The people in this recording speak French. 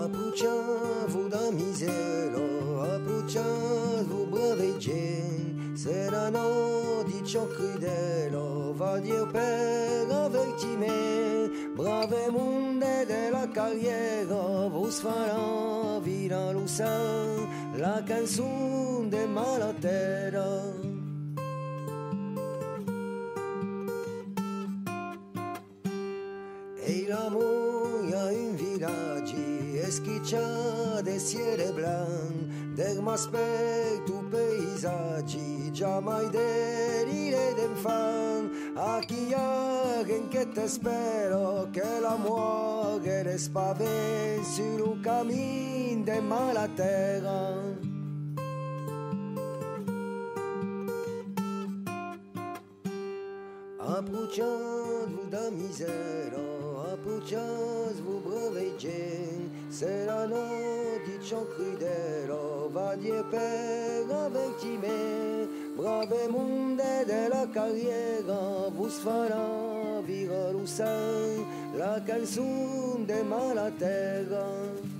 Approchați-vă da mizero, approchați-vă braveggen, serano di ciò crudelo, va Dio per avertime, brave monde della carriera, vos farà vira l'usan, la canzone de malatera. E l'amore a un villaggio schiccia de cielo blanc, del m'aspetto paesaggi, già mai delire d'enfant, a chi ha che te spero, che l'amore le spavent sur le cammino de malatera. Approchați-vă da mizero, approchați-vă braveggen, se la notte ciò crudelo, va Dio per avertime, brave monde della carriera, vos farà vira l'usan, la canzone de malatera.